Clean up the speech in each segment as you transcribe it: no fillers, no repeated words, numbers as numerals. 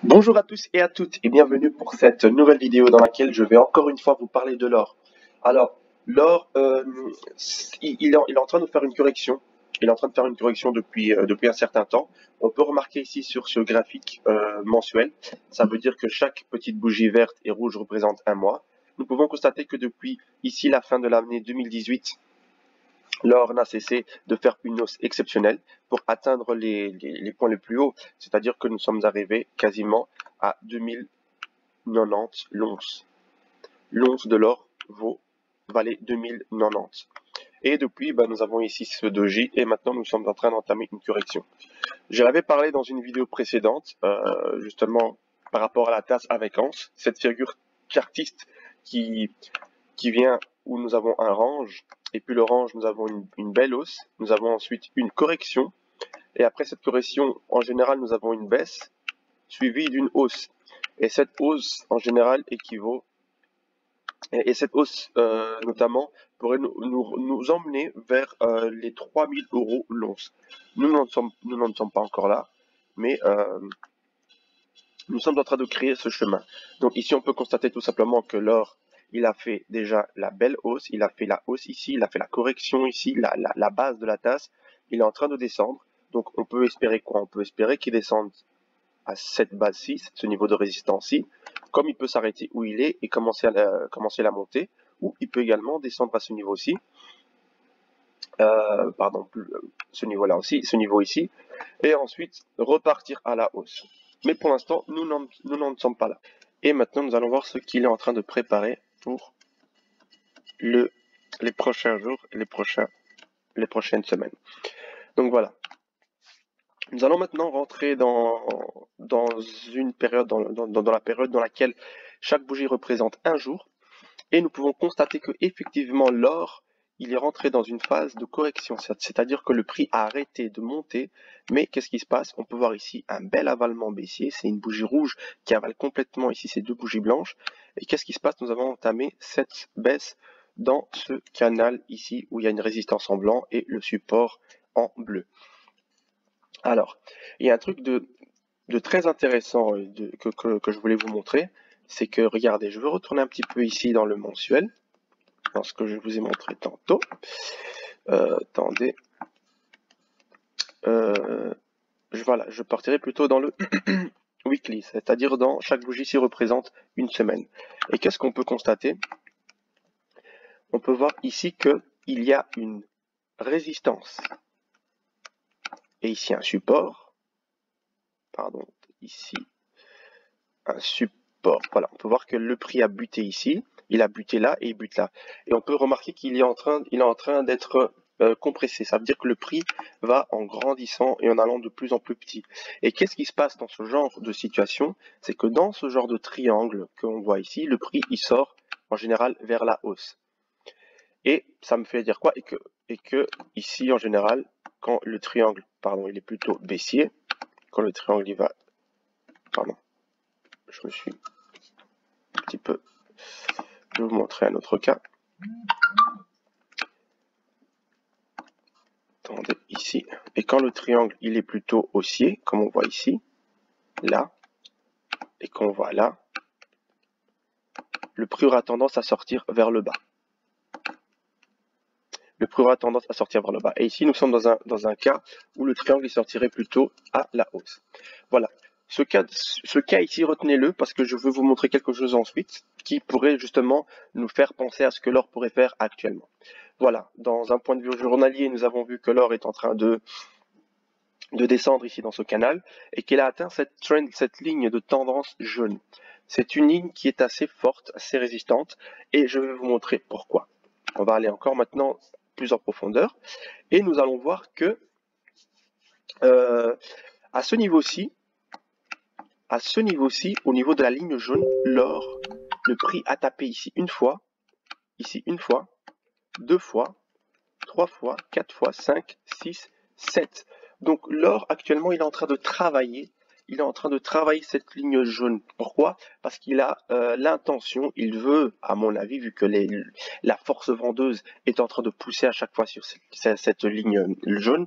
Bonjour à tous et à toutes et bienvenue pour cette nouvelle vidéo dans laquelle je vais encore une fois vous parler de l'or. Alors, l'or, il est en train de faire une correction. Il est en train de faire une correction depuis un certain temps. On peut remarquer ici sur ce graphique mensuel, ça veut dire que chaque petite bougie verte et rouge représente un mois. Nous pouvons constater que depuis ici la fin de l'année 2018, l'or n'a cessé de faire une hausse exceptionnelle pour atteindre les points les plus hauts, c'est-à-dire que nous sommes arrivés quasiment à 2090 l'once. L'once de l'or valait 2090. Et depuis, nous avons ici ce doji et maintenant nous sommes en train d'entamer une correction. Je l'avais parlé dans une vidéo précédente, justement par rapport à la tasse avec anse, cette figure chartiste qui vient où nous avons un range, et puis le range, nous avons une belle hausse, nous avons ensuite une correction, et après cette correction, en général, nous avons une baisse, suivie d'une hausse. Et cette hausse, en général, équivaut, et cette hausse, notamment, pourrait nous emmener vers les 3000 € l'once. Nous n'en sommes pas encore là, mais nous sommes en train de créer ce chemin. Donc ici, on peut constater tout simplement que l'or, il a fait déjà la belle hausse, il a fait la hausse ici, il a fait la correction ici, la base de la tasse, il est en train de descendre. Donc on peut espérer quoi? On peut espérer qu'il descende à cette base-ci, ce niveau de résistance-ci, comme il peut s'arrêter où il est et commencer la montée, ou il peut également descendre à ce niveau-ci, ce niveau-là aussi, ce niveau ici, et ensuite repartir à la hausse. Mais pour l'instant, nous n'en sommes pas là. Et maintenant, nous allons voir ce qu'il est en train de préparer pour les prochains jours et les prochaines semaines. Donc voilà. Nous allons maintenant rentrer dans une période, dans la période dans laquelle chaque bougie représente un jour. Et nous pouvons constater que effectivement l'or, il est rentré dans une phase de correction, c'est-à-dire que le prix a arrêté de monter, mais qu'est-ce qui se passe? On peut voir ici un bel avalement baissier, c'est une bougie rouge qui avale complètement ici ces deux bougies blanches, et qu'est-ce qui se passe? Nous avons entamé cette baisse dans ce canal ici, où il y a une résistance en blanc et le support en bleu. Alors, il y a un truc de très intéressant que je voulais vous montrer, c'est que, regardez, je veux retourner un petit peu ici dans le mensuel, dans ce que je vous ai montré tantôt. Attendez. Voilà, je partirai plutôt dans le weekly, c'est-à-dire dans chaque bougie ici représente une semaine. Et qu'est-ce qu'on peut constater? On peut voir ici qu'il y a une résistance et ici un support. Pardon, ici un support. Voilà, on peut voir que le prix a buté ici, il a buté là et il bute là. Et on peut remarquer qu'il est en train d'être compressé. Ça veut dire que le prix va en grandissant et en allant de plus en plus petit. Et qu'est-ce qui se passe dans ce genre de situation? C'est que dans ce genre de triangle qu'on voit ici, le prix il sort en général vers la hausse. Et ça me fait dire quoi? Et que ici en général, quand le triangle, il est plutôt baissier, quand le triangle il va, je me suis un petit peu, je vais vous montrer un autre cas. Attendez, ici. Et quand le triangle il est plutôt haussier, comme on voit ici, là, et qu'on voit là, le prix aura tendance à sortir vers le bas. Le prix aura tendance à sortir vers le bas. Et ici, nous sommes dans un cas où le triangle il sortirait plutôt à la hausse. Voilà. Ce cas ici, retenez-le parce que je veux vous montrer quelque chose ensuite qui pourrait justement nous faire penser à ce que l'or pourrait faire actuellement. Voilà. Dans un point de vue journalier, nous avons vu que l'or est en train de descendre ici dans ce canal et qu'il a atteint cette ligne de tendance jaune. C'est une ligne qui est assez forte, assez résistante et je vais vous montrer pourquoi. On va aller encore maintenant plus en profondeur et nous allons voir que à ce niveau-ci, au niveau de la ligne jaune, l'or, le prix a tapé ici une fois, deux fois, trois fois, quatre fois, 5, 6, 7. Donc l'or actuellement il est en train de travailler. Il est en train de travailler cette ligne jaune. Pourquoi? Parce qu'il a l'intention, il veut, à mon avis, vu que la force vendeuse est en train de pousser à chaque fois sur cette ligne jaune,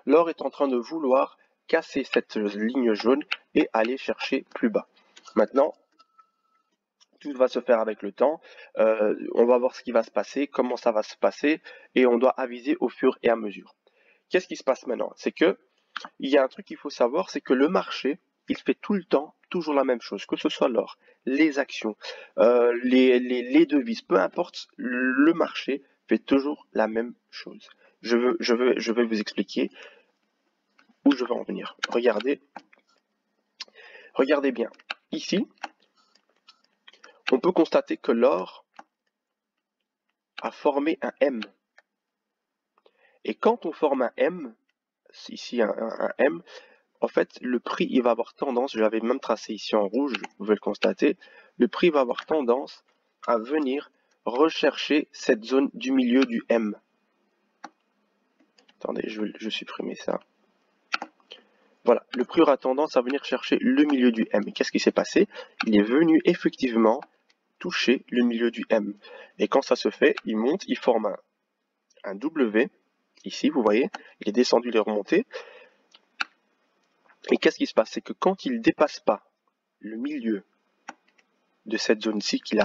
l'or est en train de vouloir casser cette ligne jaune et aller chercher plus bas. Maintenant, tout va se faire avec le temps. On va voir ce qui va se passer, comment ça va se passer, et on doit aviser au fur et à mesure. Qu'est-ce qui se passe maintenant? C'est que il y a un truc qu'il faut savoir, c'est que le marché, il fait tout le temps toujours la même chose, que ce soit l'or, les actions, les devises, peu importe, le marché fait toujours la même chose. Je vais vous expliquer où je veux en venir. Regardez bien. Ici, on peut constater que l'or a formé un M. Et quand on forme un M, ici un M, en fait, le prix il va avoir tendance, je l'avais même tracé ici en rouge, vous pouvez le constater, le prix va avoir tendance à venir rechercher cette zone du milieu du M. Attendez, je vais supprimer ça. Voilà, le prix aura tendance à venir chercher le milieu du M. Et qu'est-ce qui s'est passé? Il est venu effectivement toucher le milieu du M. Et quand ça se fait, il monte, il forme un W. Ici, vous voyez, il est descendu, il est remonté. Et qu'est-ce qui se passe? C'est que quand il ne dépasse pas le milieu de cette zone-ci qu'il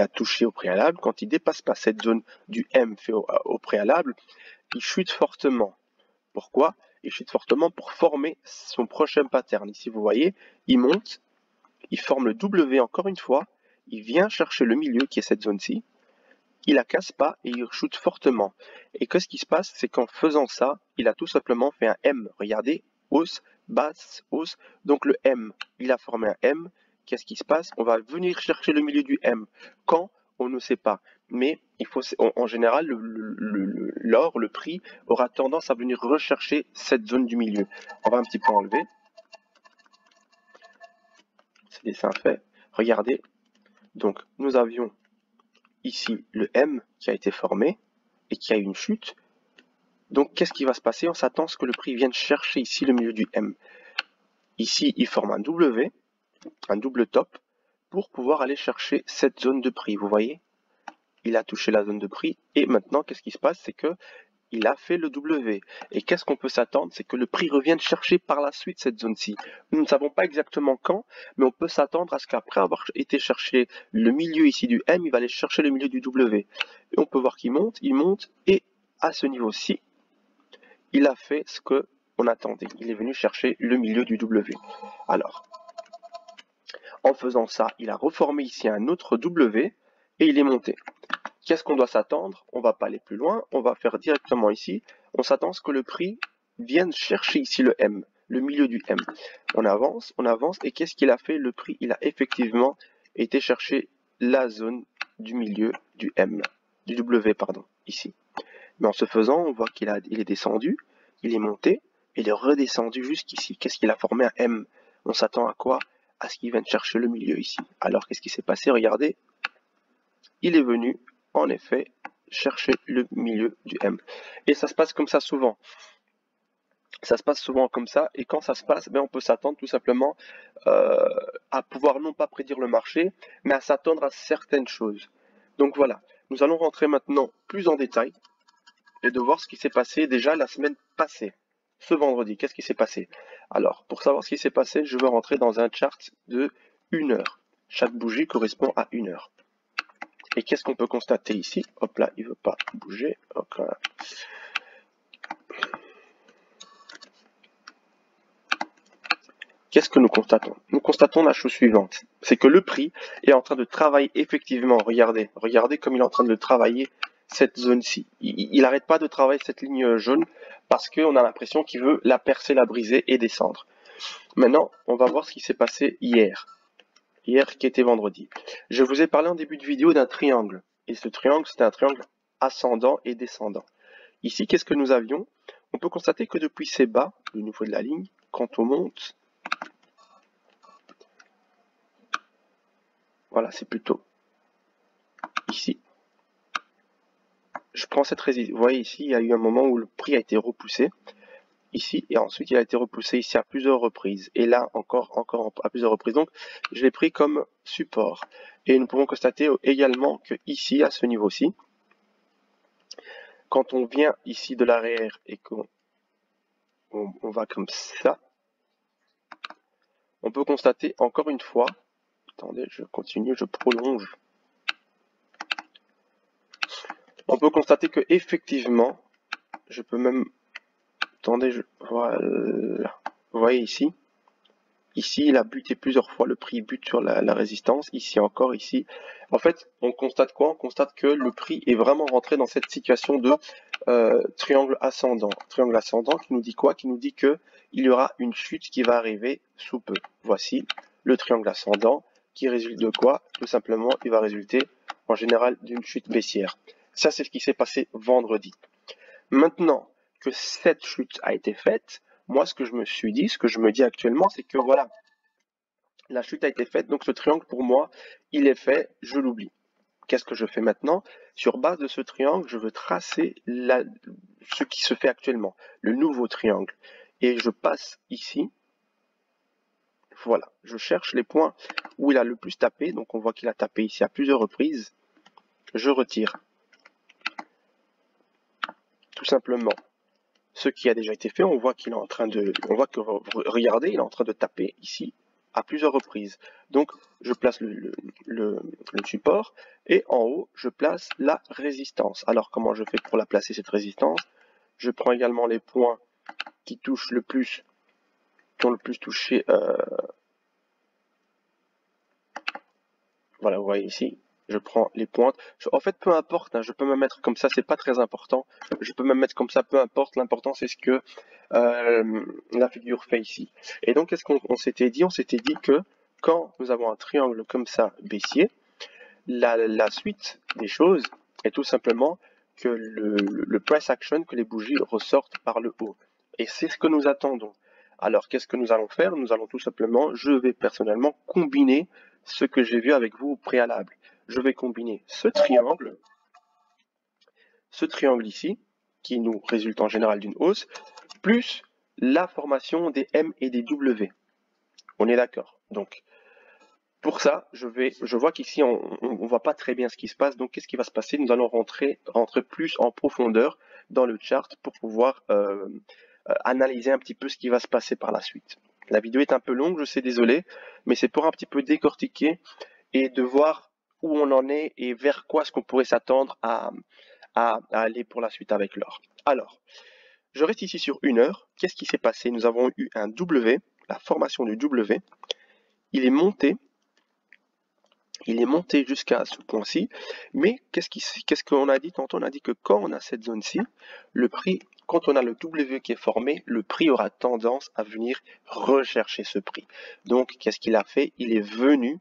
a touché au préalable, quand il ne dépasse pas cette zone du M fait au préalable, il chute fortement. Pourquoi? Il chute fortement pour former son prochain pattern. Ici, vous voyez, il monte, il forme le W encore une fois, il vient chercher le milieu qui est cette zone-ci, il la casse pas et il chute fortement. Et qu'est-ce qui se passe? C'est qu'en faisant ça, il a tout simplement fait un M. Regardez, hausse, basse, hausse. Donc le M, il a formé un M. Qu'est-ce qui se passe? On va venir chercher le milieu du M. Quand? On ne sait pas. Mais il faut, en général, l'or, le prix, aura tendance à venir rechercher cette zone du milieu. On va un petit peu enlever. C'est dessin fait. Regardez. Donc, nous avions ici le M qui a été formé et qui a eu une chute. Donc, qu'est-ce qui va se passer? On s'attend à ce que le prix vienne chercher ici le milieu du M. Ici, il forme un W, un double top, pour pouvoir aller chercher cette zone de prix. Vous voyez? Il a touché la zone de prix et maintenant, qu'est-ce qui se passe? C'est que il a fait le W. Et qu'est-ce qu'on peut s'attendre? C'est que le prix revienne chercher par la suite cette zone-ci. Nous ne savons pas exactement quand, mais on peut s'attendre à ce qu'après avoir été chercher le milieu ici du M, il va aller chercher le milieu du W. Et on peut voir qu'il monte, et à ce niveau-ci, il a fait ce qu'on attendait. Il est venu chercher le milieu du W. Alors, en faisant ça, il a reformé ici un autre W et il est monté. Qu'est-ce qu'on doit s'attendre? On ne va pas aller plus loin, on va faire directement ici. On s'attend à ce que le prix vienne chercher ici le M, le milieu du M. On avance, et qu'est-ce qu'il a fait? Le prix, il a effectivement été chercher la zone du milieu du M, du W, pardon, ici. Mais en ce faisant, on voit qu'il est descendu, il est monté, il est redescendu jusqu'ici. Qu'est-ce qu'il a formé? Un M. On s'attend à quoi? À ce qu'il vienne chercher le milieu ici. Alors, qu'est-ce qui s'est passé? Regardez, il est venu en effet chercher le milieu du M. Et ça se passe comme ça souvent. Ça se passe souvent comme ça, et quand ça se passe, on peut s'attendre tout simplement à pouvoir non pas prédire le marché, mais à s'attendre à certaines choses. Donc voilà, nous allons rentrer maintenant plus en détail et de voir ce qui s'est passé déjà la semaine passée. Ce vendredi, qu'est-ce qui s'est passé? Alors, pour savoir ce qui s'est passé, je veux rentrer dans un chart de 1 heure. Chaque bougie correspond à 1 heure. Et qu'est-ce qu'on peut constater ici? Hop là, il ne veut pas bouger. Hop là. Qu'est-ce que nous constatons? Nous constatons la chose suivante. C'est que le prix est en train de travailler effectivement. Regardez comme il est en train de travailler cette zone-ci. Il n'arrête pas de travailler cette ligne jaune parce qu'on a l'impression qu'il veut la percer, la briser et descendre. Maintenant, on va voir ce qui s'est passé hier. Hier qui était vendredi. Je vous ai parlé en début de vidéo d'un triangle. Et ce triangle, c'était un triangle ascendant et descendant. Ici, qu'est-ce que nous avions? On peut constater que depuis ces bas, le niveau de la ligne, quand on monte, voilà, c'est plutôt ici. Je prends cette résistance. Vous voyez ici, il y a eu un moment où le prix a été repoussé. Ici, et ensuite il a été repoussé ici à plusieurs reprises, et là encore à plusieurs reprises. Donc je l'ai pris comme support, et nous pouvons constater également que ici, à ce niveau-ci, quand on vient ici de l'arrière et qu'on va comme ça, on peut constater encore une fois, attendez, je continue, je prolonge. On peut constater que effectivement, je peux même, attendez, voilà, vous voyez ici, il a buté plusieurs fois, le prix bute sur la résistance, ici encore, ici. En fait, on constate quoi? On constate que le prix est vraiment rentré dans cette situation de triangle ascendant. Triangle ascendant qui nous dit quoi? Qui nous dit que il y aura une chute qui va arriver sous peu. Voici le triangle ascendant qui résulte de quoi? Tout simplement, il va résulter en général d'une chute baissière. Ça, c'est ce qui s'est passé vendredi. Maintenant que cette chute a été faite, moi, ce que je me suis dit, ce que je me dis actuellement, c'est que voilà, la chute a été faite, donc ce triangle, pour moi, il est fait, je l'oublie. Qu'est-ce que je fais maintenant? Sur base de ce triangle, je veux tracer ce qui se fait actuellement, le nouveau triangle. Et je passe ici, voilà, je cherche les points où il a le plus tapé, donc on voit qu'il a tapé ici à plusieurs reprises. Je retire tout simplement ce qui a déjà été fait, on voit qu'il est en train de, regardez, il est en train de taper ici à plusieurs reprises. Donc, je place le support et en haut, je place la résistance. Alors, comment je fais pour la placer, cette résistance? Je prends également les points qui touchent le plus, qui ont le plus touché, voilà, vous voyez ici, je prends les pointes. En fait, peu importe, hein, je peux me mettre comme ça, c'est pas très important. Je peux me mettre comme ça, peu importe. L'important, c'est ce que la figure fait ici. Et donc, qu'est-ce qu'on s'était dit? On s'était dit que quand nous avons un triangle comme ça, baissier, la suite des choses est tout simplement que le price action, que les bougies ressortent par le haut. Et c'est ce que nous attendons. Alors, qu'est-ce que nous allons faire? Nous allons tout simplement, je vais personnellement combiner ce que j'ai vu avec vous au préalable. Je vais combiner ce triangle ici, qui nous résulte en général d'une hausse, plus la formation des M et des W. On est d'accord. Donc, pour ça, je vois qu'ici, on ne voit pas très bien ce qui se passe. Donc, qu'est-ce qui va se passer? Nous allons rentrer plus en profondeur dans le chart pour pouvoir analyser un petit peu ce qui va se passer par la suite. La vidéo est un peu longue, je sais, désolé, mais c'est pour un petit peu décortiquer et de voir où on en est et vers quoi est-ce qu'on pourrait s'attendre à aller pour la suite avec l'or. Alors, je reste ici sur 1 heure. Qu'est-ce qui s'est passé? Nous avons eu un W, la formation du W. Il est monté jusqu'à ce point-ci, mais qu'est-ce qu'on a dit tantôt? On a dit que quand on a cette zone-ci, le prix, quand on a le W qui est formé, le prix aura tendance à venir rechercher ce prix. Donc, qu'est-ce qu'il a fait? Il est venu,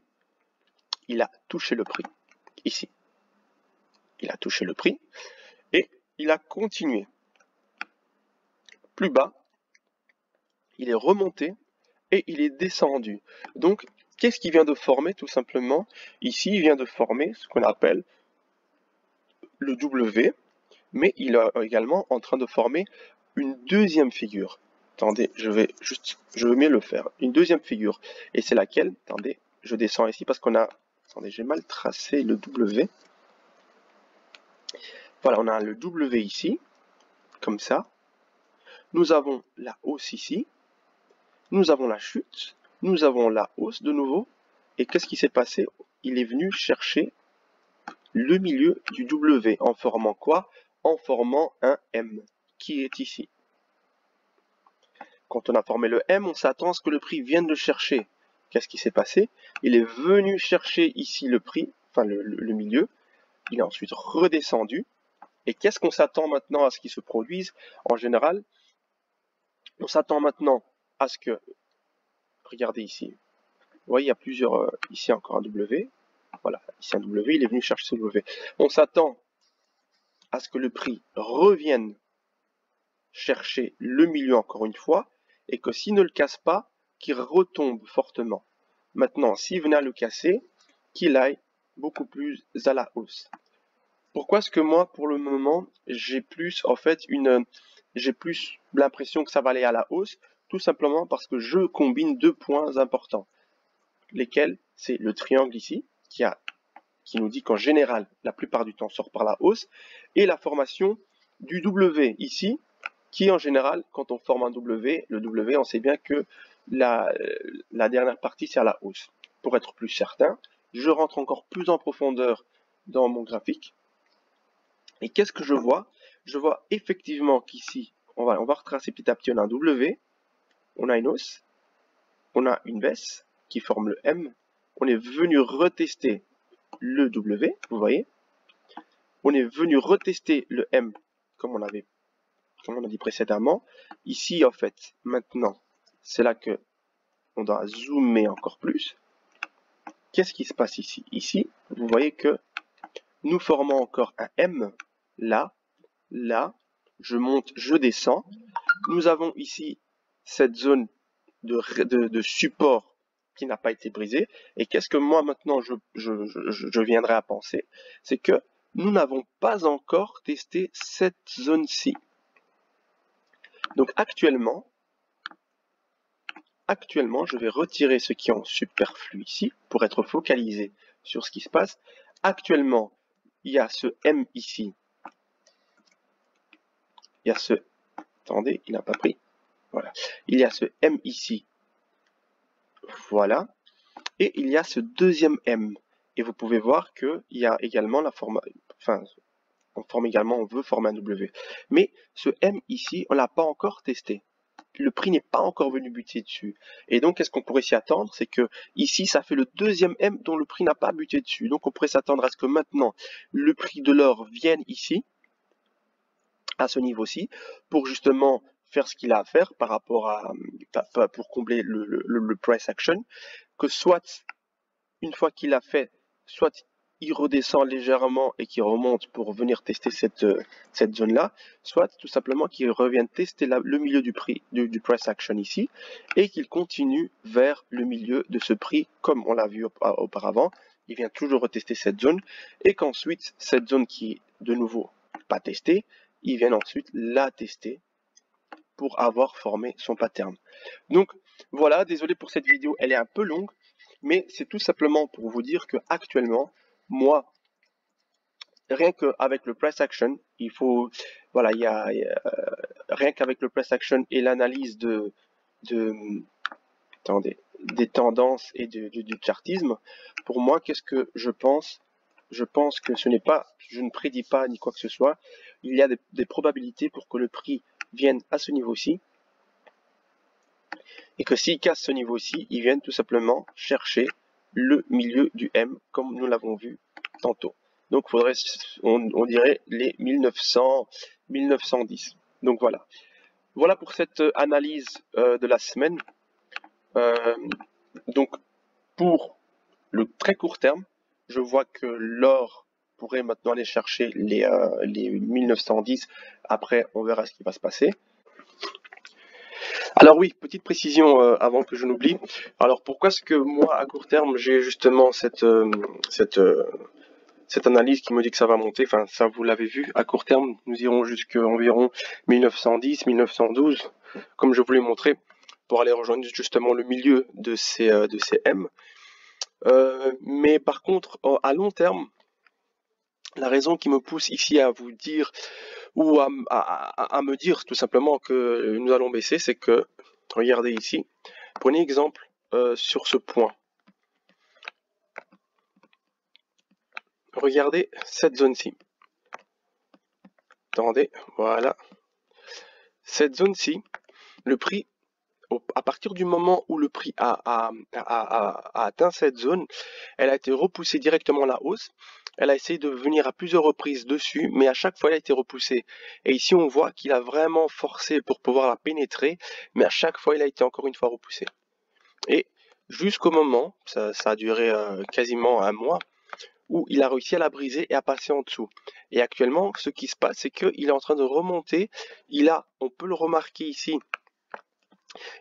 il a touché le prix, ici. Il a touché le prix, et il a continué. Plus bas, il est remonté, et il est descendu. Donc, qu'est-ce qu'il vient de former tout simplement? Ici, il vient de former ce qu'on appelle le W, mais il est également en train de former une deuxième figure. Attendez, je veux mieux le faire. Une deuxième figure. Et c'est laquelle? Attendez, je descends ici parce qu'on a... Attendez, j'ai mal tracé le W. Voilà, on a le W ici, comme ça. Nous avons la hausse ici. Nous avons la chute. Nous avons la hausse de nouveau. Et qu'est-ce qui s'est passé? Il est venu chercher le milieu du W en formant quoi? En formant un M qui est ici. Quand on a formé le M, on s'attend à ce que le prix vienne le chercher. Qu'est-ce qui s'est passé? Il est venu chercher ici le prix, enfin le milieu. Il est ensuite redescendu. Et qu'est-ce qu'on s'attend maintenant à ce qui se produise? En général, on s'attend maintenant à ce que... Regardez ici. Vous voyez, il y a plusieurs... ici encore un W. Voilà, ici un W, il est venu chercher ce W. On s'attend à ce que le prix revienne chercher le milieu encore une fois, et que s'il ne le casse pas, qu'il retombe fortement. Maintenant, s'il venait à le casser, qu'il aille beaucoup plus à la hausse. Pourquoi est-ce que moi, pour le moment, j'ai plus, en fait, j'ai plus l'impression que ça va aller à la hausse? Tout simplement parce que je combine deux points importants. Lesquels? C'est le triangle ici, qui nous dit qu'en général, la plupart du temps, sort par la hausse, et la formation du W ici, qui en général, quand on forme un W, le W, on sait bien que la, la dernière partie c'est à la hausse. Pour être plus certain, je rentre encore plus en profondeur dans mon graphique. Et qu'est-ce que je vois? Je vois effectivement qu'ici, on va retracer petit à petit, on a un W, on a une hausse, on a une baisse qui forme le M, on est venu retester le W, vous voyez, on est venu retester le M comme on a dit précédemment. Ici, en fait, maintenant, c'est là que on doit zoomer encore plus. Qu'est-ce qui se passe ici? Ici, vous voyez que nous formons encore un M, là, là, je monte, je descends. Nous avons ici cette zone de support qui n'a pas été brisée. Et qu'est-ce que moi maintenant je viendrai à penser? C'est que nous n'avons pas encore testé cette zone-ci. Donc actuellement, je vais retirer ce qui est en superflu ici pour être focalisé sur ce qui se passe. Actuellement, il y a ce M ici. Il y a ce... Attendez, il n'a pas pris. Voilà. Il y a ce M ici. Voilà. Et il y a ce deuxième M. Et vous pouvez voir qu'il y a également la forme... Enfin, on veut former un W. Mais ce M ici, on ne l'a pas encore testé. Le prix n'est pas encore venu buter dessus. Et donc, qu'est-ce qu'on pourrait s'y attendre? C'est que ici, ça fait le deuxième M dont le prix n'a pas buté dessus. Donc, on pourrait s'attendre à ce que maintenant, le prix de l'or vienne ici, à ce niveau-ci, pour justement faire ce qu'il a à faire par rapport à, pour combler le price action, que soit, une fois qu'il a fait, soit il redescend légèrement et qu'il remonte pour venir tester cette zone-là, soit tout simplement qu'il revienne tester le milieu du prix, du price action ici, et qu'il continue vers le milieu de ce prix, comme on l'a vu auparavant. Il vient toujours retester cette zone, et qu'ensuite, cette zone qui est de nouveau pas testée, il vient ensuite la tester pour avoir formé son pattern. Donc voilà, désolé pour cette vidéo, elle est un peu longue, mais c'est tout simplement pour vous dire que actuellement, moi, rien qu'avec le price action, il faut, voilà, rien qu'avec le price action et l'analyse attendez, des tendances et du chartisme, pour moi, qu'est-ce que je pense? Je pense que ce n'est pas, je ne prédis pas ni quoi que ce soit. Il y a des probabilités pour que le prix vienne à ce niveau-ci. Et que s'il casse ce niveau-ci, ils viennent tout simplement chercher le milieu du M, comme nous l'avons vu tantôt. Donc, faudrait, on dirait les 1900, 1910. Donc voilà. Voilà pour cette analyse de la semaine. Donc, pour le très court terme, je vois que l'or pourrait maintenant aller chercher les 1910. Après, on verra ce qui va se passer. Alors oui, petite précision avant que je n'oublie. Alors pourquoi est-ce que moi, à court terme, j'ai justement cette analyse qui me dit que ça va monter? Enfin, ça vous l'avez vu, à court terme, nous irons jusqu'à environ 1910, 1912, comme je vous l'ai montré, pour aller rejoindre justement le milieu de ces M. Mais par contre, à long terme, la raison qui me pousse ici à vous dire, ou à me dire tout simplement que nous allons baisser, c'est que, regardez ici, prenez exemple sur ce point. Regardez cette zone-ci. Attendez, voilà. Cette zone-ci, le prix, à partir du moment où le prix a atteint cette zone, elle a été repoussée directement à la hausse. Elle a essayé de venir à plusieurs reprises dessus, mais à chaque fois, elle a été repoussée. Et ici, on voit qu'il a vraiment forcé pour pouvoir la pénétrer, mais à chaque fois, il a été encore une fois repoussé. Et jusqu'au moment, ça a duré quasiment un mois, où il a réussi à la briser et à passer en dessous. Et actuellement, ce qui se passe, c'est qu'il est en train de remonter. On peut le remarquer ici,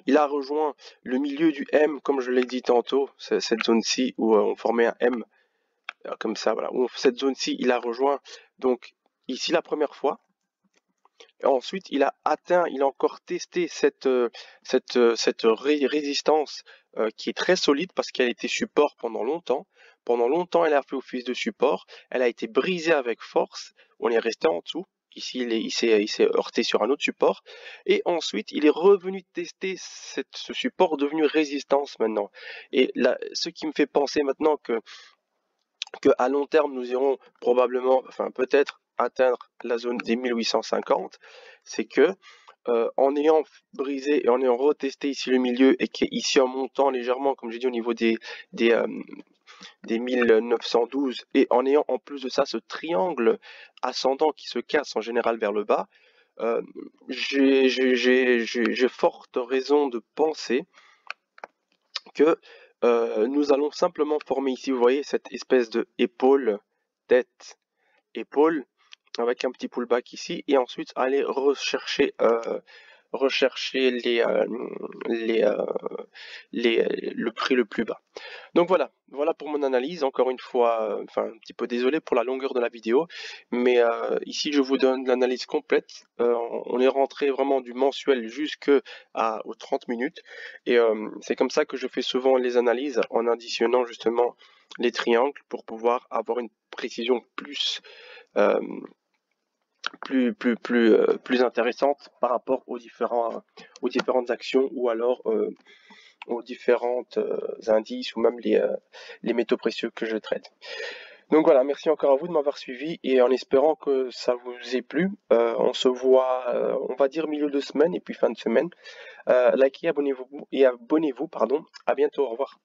il a rejoint le milieu du M, comme je l'ai dit tantôt, cette zone-ci où on formait un M, comme ça, voilà. Cette zone-ci, il a rejoint, donc, ici la première fois. Et ensuite, il a encore testé cette résistance qui est très solide parce qu'elle a été support pendant longtemps. Pendant longtemps, elle a fait office de support. Elle a été brisée avec force. On est resté en dessous. ici il s'est heurté sur un autre support, et ensuite il est revenu tester ce support devenu résistance maintenant. Et là, ce qui me fait penser maintenant que à long terme nous irons probablement, enfin peut-être atteindre la zone des 1850, c'est que en ayant brisé et en ayant retesté ici le milieu et qui est ici en montant légèrement, comme j'ai dit, au niveau des, euh, des 1912, et en ayant en plus de ça ce triangle ascendant qui se casse en général vers le bas, euh, j'ai forte raison de penser que nous allons simplement former ici, vous voyez, cette espèce de épaule, tête, épaule, avec un petit pullback ici, et ensuite aller rechercher les, euh, le prix le plus bas. Donc voilà pour mon analyse. Encore une fois, enfin un petit peu désolé pour la longueur de la vidéo, mais ici je vous donne l'analyse complète. On est rentré vraiment du mensuel aux 30 minutes, et c'est comme ça que je fais souvent les analyses, en additionnant justement les triangles pour pouvoir avoir une précision euh, plus intéressante par rapport aux différentes actions, ou alors aux différentes indices, ou même les métaux précieux que je traite. Donc voilà, merci encore à vous de m'avoir suivi, et en espérant que ça vous ait plu, on se voit, on va dire milieu de semaine et puis fin de semaine. Likez, abonnez-vous, pardon. À bientôt, au revoir.